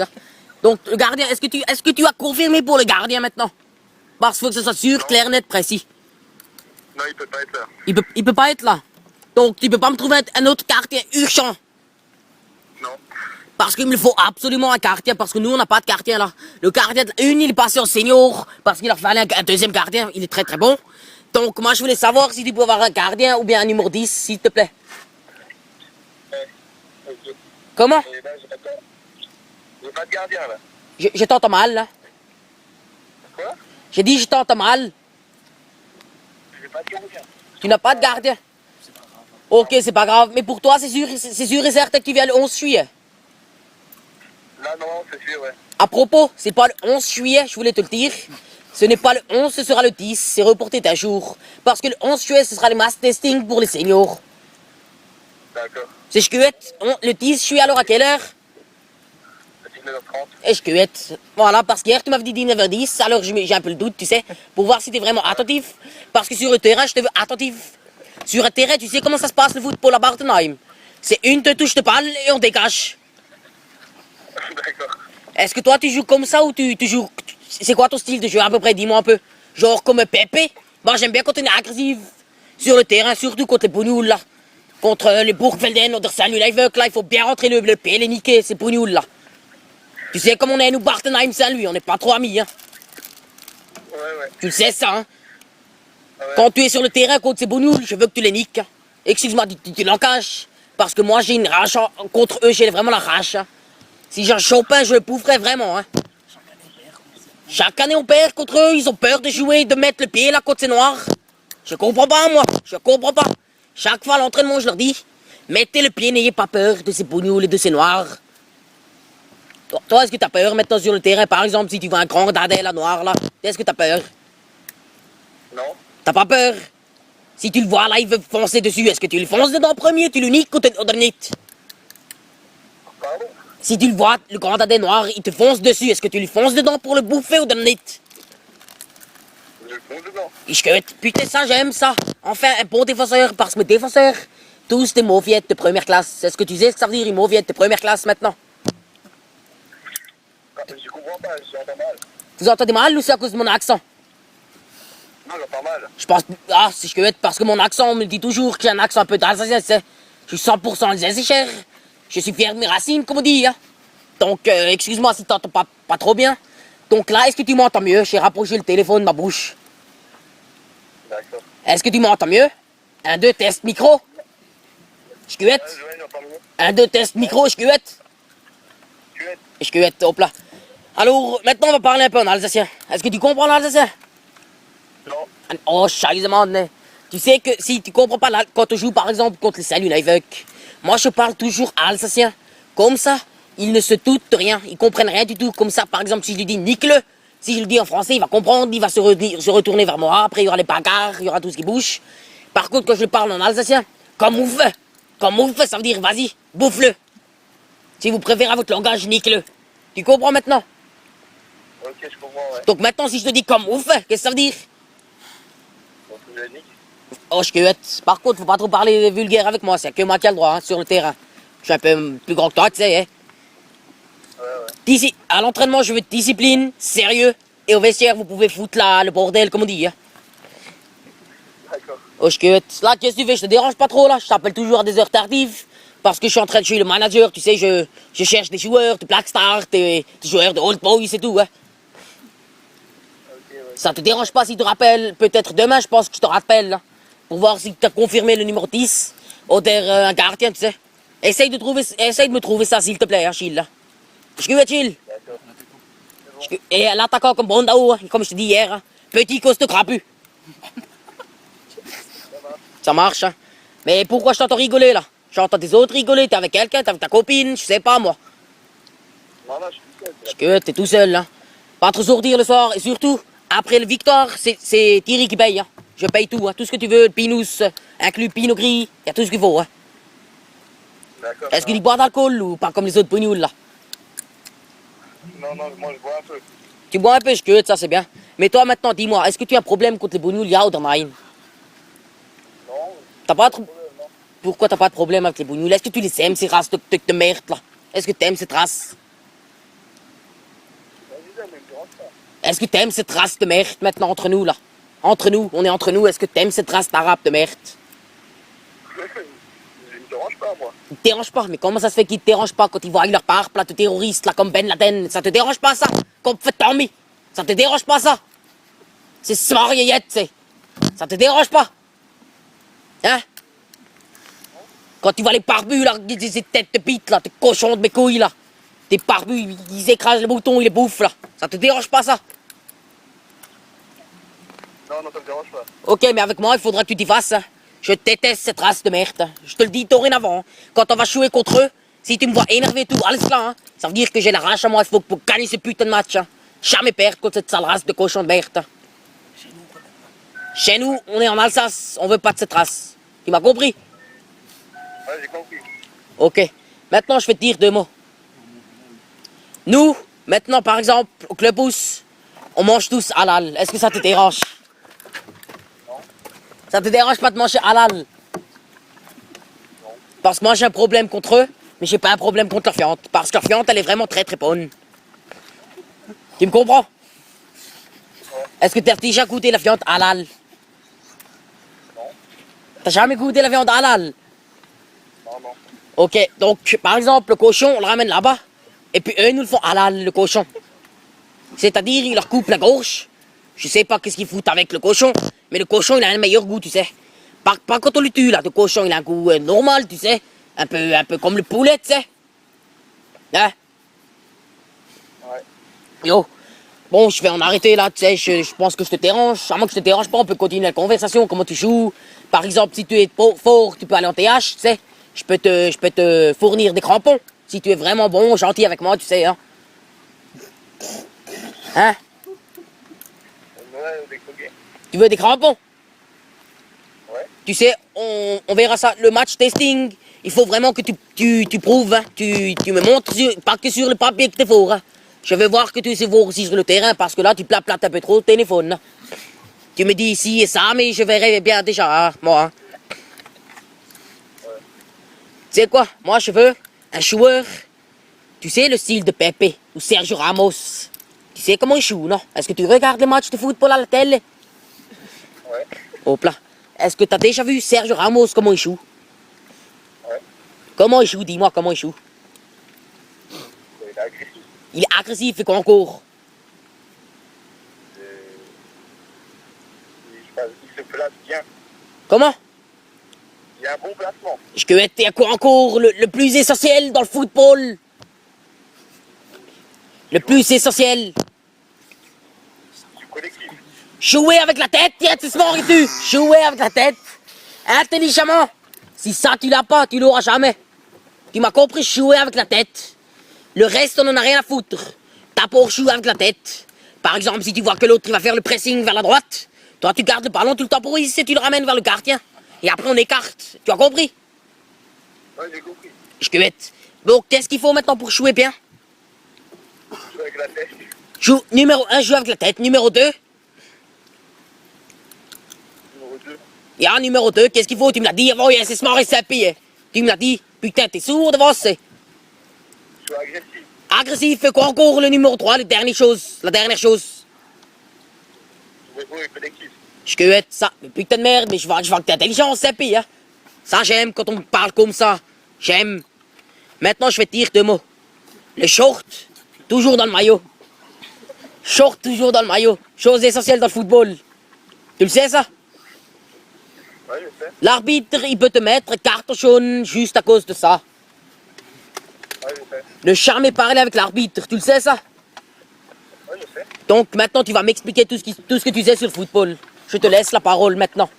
hein. Donc, le gardien, est-ce que tu as confirmé pour le gardien maintenant? Parce qu'il faut que ce soit sûr, clair, net, précis. Non, il peut pas être là. Il peut pas être là. Donc, tu peux pas me trouver un autre gardien urgent. Non. Parce qu'il me faut absolument un gardien, parce que nous, on n'a pas de gardien là. Le gardien, il est passé en senior, parce qu'il leur fallait un deuxième gardien. Il est très très bon. Donc, moi, je voulais savoir si tu peux avoir un gardien ou bien un numéro 10, s'il te plaît. Ok. Comment? Et là, j'ai pas de gardien, là. Je t'entends mal, là. Quoi? J'ai dit, je t'entends mal. J'ai pas de gardien. Tu n'as pas de gardien? Ok, c'est pas grave. Mais pour toi, c'est sûr et certain que tu viens le 11 juillet. Là, non, c'est sûr, ouais. À propos, c'est pas le 11 juillet, je voulais te le dire. Ce n'est pas le 11, ce sera le 10. C'est reporté d'un jour. Parce que le 11 juillet, ce sera le mass testing pour les seniors. D'accord. C'est chouette. Le 10, je suis alors à quelle heure? À 19h30. Et chouette. Voilà, parce qu'hier, tu m'avais dit 19h10. Alors j'ai un peu le doute, tu sais, pour voir si tu es vraiment attentif. Parce que sur le terrain, je te veux attentif. Sur un terrain, tu sais comment ça se passe le football à Bartenheim. C'est une te touche de balle et on dégage. D'accord. Est-ce que toi, tu joues comme ça ou tu joues... C'est quoi ton style de jeu à peu près? Dis-moi un peu. Genre comme Pépé? Moi, j'aime bien quand on est agressif. Sur le terrain, surtout contre les Bougnoul, là. Contre les Burgvelden ou Salut Liveuk, là, il faut bien rentrer le pied, les niquer, c'est Bougnoul, là. Tu sais comme on est, nous, Bartenheim, Saint-Louis, on n'est pas trop amis, hein. Ouais. Tu le sais, ça, hein. Ouais. Quand tu es sur le terrain contre ces Bougnoul, je veux que tu les niques. Hein. Excuse-moi, tu l'encaches. Parce que moi, j'ai une rage. Contre eux, j'ai vraiment la rage. Hein. Si j'ai un Chopin, je le pouvrais vraiment, hein. Chaque année, on perd contre eux. Ils ont peur de jouer, de mettre le pied là contre ces noirs. Je comprends pas, moi. Je comprends pas. Chaque fois à l'entraînement, je leur dis, mettez le pied, n'ayez pas peur de ces bougnoules et de ces noirs. Toi, est-ce que t'as peur maintenant sur le terrain, par exemple, si tu vois un grand dadais là, noir, là? Est-ce que t'as peur? Non. T'as pas peur? Si tu le vois là, il veut foncer dessus, est-ce que tu le fonces dedans premier, tu le niques ou tu niques? Pardon? Si tu le vois, le grand dadais noir, il te fonce dessus, est-ce que tu lui fonces dedans pour le bouffer ou de niques? Je le fonce dedans. Putain, ça, j'aime ça. Enfin, un bon défenseur, parce que mes défenseurs, tous des mauviettes de première classe. Est-ce que tu sais ce que ça veut dire, une mauviette de première classe maintenant? Je comprends pas, j'entends mal. Vous entendez mal ou c'est à cause de mon accent? Non, j'entends mal. Je pense, c'est chouette, parce que mon accent, on me dit toujours que j'ai un accent un peu d'Alsacien, c'est. Je suis 100% alsacien. Je suis fier de mes racines, comme on dit, hein. Donc, excuse-moi si t'entends pas trop bien. Donc là, est-ce que tu m'entends mieux? J'ai rapproché le téléphone de ma bouche. D'accord. Est-ce que tu m'entends mieux? 1, 2, test micro. Chouette. Ouais, j'entends mieux. 1, 2, test micro, chouette. Chouette, hop là. Alors, maintenant, on va parler un peu en alsacien. Est-ce que tu comprends l'alsacien? Non. Oh, scheiße, man. Tu sais que si tu comprends pas quand on joue par exemple contre les Salut Liveuk, moi je parle toujours alsacien. Comme ça, ils ne se doutent de rien, ils comprennent rien du tout. Comme ça, par exemple, si je lui dis nique-le, si je le dis en français, il va comprendre, il va se retourner vers moi. Après, il y aura les bagarres, il y aura tout ce qui bouge. Par contre, quand je parle en alsacien, comme ouf, ça veut dire vas-y, bouffe-le. Si vous préférez votre langage, nique-le. Tu comprends maintenant? Ok, je comprends, ouais. Donc maintenant, si je te dis comme ouf, qu'est-ce que ça veut dire? Donc, vous avez dit? Oh, je cuette. Par contre, faut pas trop parler vulgaire avec moi, c'est que moi qui ai le droit, hein, sur le terrain. Je suis un peu plus grand que toi, tu sais, hein. Ouais. À l'entraînement, je veux discipline, sérieux, et au vestiaire, vous pouvez foutre là, le bordel, comme on dit, hein. D'accord. Oh, je cuette. Là, qu'est-ce que tu fais? Je te dérange pas trop, là? Je t'appelle toujours à des heures tardives, parce que je suis en train de jouer le manager, tu sais, je cherche des joueurs de Black Star, des joueurs de Old Boys et tout, hein. Ok, ouais. Ça te dérange pas si tu te rappelles, peut-être demain, je pense que je te rappelle, là, pour voir si tu as confirmé le numéro 10, ou un gardien, tu sais. Essaye de me trouver ça, s'il te plaît, hein, Chil, là. Je suis Chil. D'accord. Et l'attaquant comme Bondao, hein, comme je te dis hier, hein. Petit costaud crapu. Ça marche, hein. Mais pourquoi je t'entends rigoler, là? J'entends des autres rigoler, t'es avec quelqu'un, t'es avec ta copine, je sais pas, moi. Non, je suis tout seul. Parce que t'es tout seul, là. Pas trop sortir le soir, et surtout, après le victoire, c'est Thierry qui paye, hein. Je paye tout, hein. Tout ce que tu veux, Pinous, inclus Pinot Gris, y a tout ce qu'il faut, hein. D'accord. Est-ce qu'il boit d'alcool ou pas comme les autres pognoules, là? Non, moi je bois un peu. Tu bois un peu, je queue, ça c'est bien. Mais toi maintenant, dis-moi, est-ce que tu as un problème contre les bognoules, ya ou dans Non, T'as pas de... problème, non. Pourquoi t'as pas de problème avec les bognoules? Est-ce que tu les aimes, ces races de merde, là? Est-ce que t'aimes cette race? bien, mais il me dérange pas. Est-ce que t'aimes cette race de merde maintenant entre nous là? Entre nous, on est entre nous, est-ce que t'aimes cette race d'arabe de merde? Il me dérange pas, moi. Il te dérange pas, mais comment ça se fait qu'il te dérange pas quand ils voient leur part plat de terroristes là comme Ben Laden? Ça te dérange pas ça? Comme fait Tommy? Ça te dérange pas ça? C'est smart yet, c'est. Ça te dérange pas? Hein? Quand tu vois les barbus là, ces têtes de bite là, tes cochons de mes couilles là, tes barbus, ils écrasent le bouton, ils les bouffent là. Ça te dérange pas ça? Non, non, ça me dérange pas. Ok, mais avec moi, il faudra que tu t'y fasses. Hein. Je déteste cette race de merde. Hein. Je te le dis dorénavant. Hein. Quand on va jouer contre eux, si tu me vois énervé et tout, alles là, hein, ça veut dire que j'ai la rage à moi. Il faut pour gagner ce putain de match. Hein. Jamais perdre contre cette sale race de cochon de merde. Hein. Chez nous, on est en Alsace. On veut pas de cette race. Tu m'as compris? Ouais, j'ai compris. Ok. Maintenant, je vais te dire deux mots. Nous, maintenant, par exemple, au Clubhouse, on mange tous halal. Est-ce que ça te dérange? Ça te dérange pas de manger halal? Parce que moi j'ai un problème contre eux, mais j'ai pas un problème contre leur fiente. Parce que leur fiente, elle est vraiment très très bonne. Tu me comprends? Est-ce que tu as déjà goûté la viande halal? Non. T'as jamais goûté la viande halal? Non, non. Ok, donc par exemple le cochon, on le ramène là-bas, et puis eux ils nous le font halal, le cochon. C'est-à-dire ils leur coupent la gorge. Je sais pas qu'est-ce qu'ils foutent avec le cochon, mais le cochon il a un meilleur goût, tu sais. Pas quand on le tue là, le cochon il a un goût normal, tu sais. Un peu comme le poulet, tu sais. Hein? Ouais. Yo. Bon, je vais en arrêter là, tu sais, je pense que je te dérange. À moins que je te dérange pas, on peut continuer la conversation, comment tu joues. Par exemple, si tu es fort, tu peux aller en TH, tu sais. Je peux te fournir des crampons. Si tu es vraiment bon, gentil avec moi, tu sais, hein. Hein? Ouais, des croquets. Tu veux des crampons? Ouais. Tu sais, on verra ça. Le match testing, il faut vraiment que tu prouves, hein. Tu me montres, pas que sur le papier que t'es fort, hein. Je veux voir que tu sais fort aussi sur le terrain, parce que là, tu plates un peu trop au téléphone. Hein. Tu me dis ici et ça, mais je verrai bien déjà, hein, moi. Hein. Ouais. Tu sais quoi? Moi, je veux un joueur, tu sais, le style de Pepe ou Sergio Ramos. Tu sais comment il joue, non? Est-ce que tu regardes les matchs de football à la télé? Ouais. Hop là. Est-ce que tu as déjà vu Sergio Ramos, comment il joue? Ouais. Comment il joue? Dis-moi comment il joue. Il est agressif. Il est agressif et quoi encore? Il se place bien. Comment? Il a un bon placement. Je que être à quoi encore le plus essentiel dans le football? Le plus essentiel. Du collectif. Jouer avec la tête, tiens, c'est smart et tu. Jouer avec la tête. Intelligemment. Si ça, tu l'as pas, tu l'auras jamais. Tu m'as compris, jouer avec la tête. Le reste, on en a rien à foutre. T'as pour jouer avec la tête. Par exemple, si tu vois que l'autre il va faire le pressing vers la droite, toi tu gardes le ballon tout le temps pour lui et tu le ramènes vers le gardien. Et après on écarte. Tu as compris? Ouais, j'ai compris. Je cuette. Donc qu'est-ce qu'il faut maintenant pour jouer bien? Jouer avec la tête. Numéro 1, jouer avec la tête. Numéro 2. Numéro 2. Et numéro 2, qu'est-ce qu'il faut? Tu me l'as dit avant, c'est smart et c'est payé. Tu me l'as dit. Putain, t'es sourd devant c'est. Jouer agressif. Agressif, et quoi encore le numéro 3, la dernière chose. Jouer collectif. Je que être ça. Mais putain de merde, mais je vois que t'es intelligent, c'est pire. Hein. Ça, j'aime quand on me parle comme ça. J'aime. Maintenant, je vais te dire deux mots. Le short, toujours dans le maillot. Short, toujours dans le maillot. Chose essentielle dans le football. Tu le sais, ça? Ouais, je sais. L'arbitre, il peut te mettre carte jaune juste à cause de ça. Ouais, je sais. Ne jamais parler avec l'arbitre. Tu le sais, ça? Ouais, je sais. Donc, maintenant, tu vas m'expliquer tout ce que tu sais sur le football. Je te laisse la parole maintenant.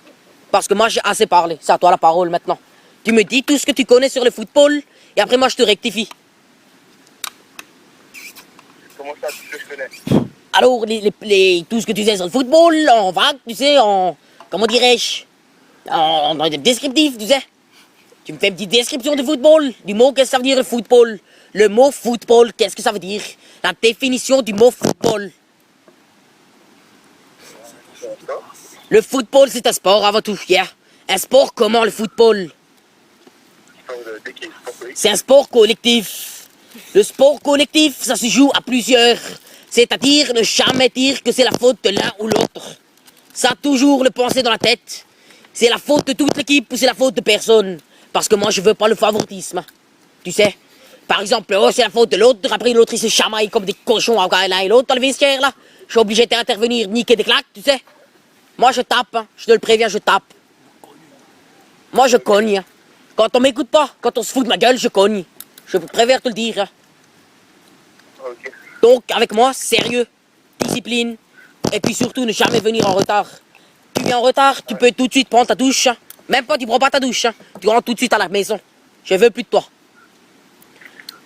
Parce que moi, j'ai assez parlé. C'est à toi la parole maintenant. Tu me dis tout ce que tu connais sur le football, et après, moi, je te rectifie. Comment ça, tout ce que je connais? Alors, tout ce que tu sais sur le football, en vague, tu sais, comment dirais-je, en descriptif, tu sais. Tu me fais une petite description du football, du mot, qu'est-ce que ça veut dire le football? Le mot football, qu'est-ce que ça veut dire? La définition du mot football. Le football, c'est un sport avant tout, yeah. Un sport comment, le football? D'équipe, sport collectif. C'est un sport collectif. Le sport collectif, ça se joue à plusieurs. C'est-à-dire ne jamais dire que c'est la faute de l'un ou l'autre. Ça, toujours le penser dans la tête. C'est la faute de toute l'équipe ou c'est la faute de personne. Parce que moi, je veux pas le favoritisme. Tu sais? Par exemple, oh, c'est la faute de l'autre, après l'autre, il se chamaille comme des cochons l'un et l'autre dans le vestiaire, là. Je suis obligé d'intervenir, niquer des claques, tu sais? Moi, je tape, hein. Je te le préviens, je tape. Moi, je cogne. Hein. Quand on m'écoute pas, quand on se fout de ma gueule, je cogne. Je préfère te le dire. Hein. Ok. Donc, avec moi, sérieux, discipline, et puis surtout, ne jamais venir en retard. Tu viens en retard, tu peux tout de suite prendre ta douche. Hein. Même pas, tu prends pas ta douche. Hein. Tu rentres tout de suite à la maison. Je veux plus de toi.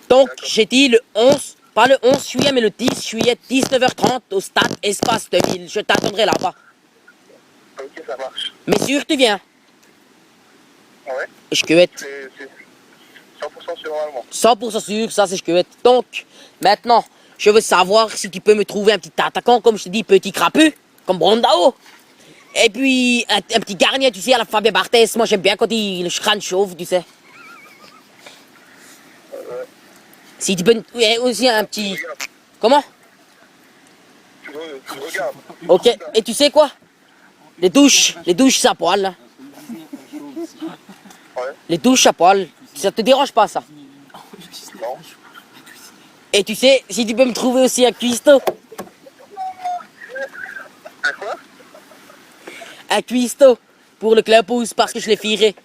Donc, j'ai dit le 11, pas le 11 juillet, mais le 10 juillet, 19h30, au stade Espace de Ville. Je t'attendrai là-bas. Ok, ça marche. Mais sûr, tu viens. Ouais. Je cuette. C'est 100% sûr normalement. 100% sûr, ça c'est chouette. Donc, maintenant, je veux savoir si tu peux me trouver un petit attaquant, comme je te dis, petit crapu, comme Brondao. Et puis, un petit garnier, tu sais, à la Fabien Barthez. Moi, j'aime bien quand il le crâne chauve, tu sais. Si tu peux aussi un petit... Regarde. Comment? Tu regardes. Ok, et tu sais quoi? Les douches à poil. Là. Ouais. Les douches à poil, ça te dérange pas, ça? Non. Et tu sais, si tu peux me trouver aussi un cuistot. Un quoi? Un cuistot pour le club pouce parce que je l'ai firé.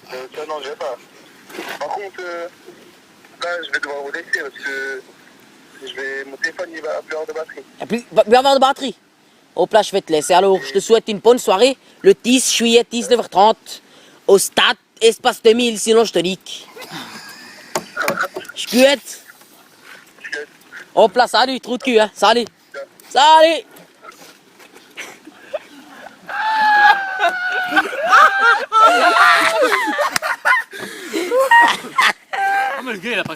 Ça, non, je vais pas. Par contre, là, je vais devoir vous laisser parce que mon téléphone, il va plus avoir de batterie. Il n'y a plus avoir de batterie. Hop là, je vais te laisser. Alors, je te souhaite une bonne soirée. Le 10 juillet, 19h30, au stade Espace 2000, sinon je te nique. Je cuette. Hop là, salut, trou de cul, hein. Salut. Salut. Ah, mais le gars, il a pas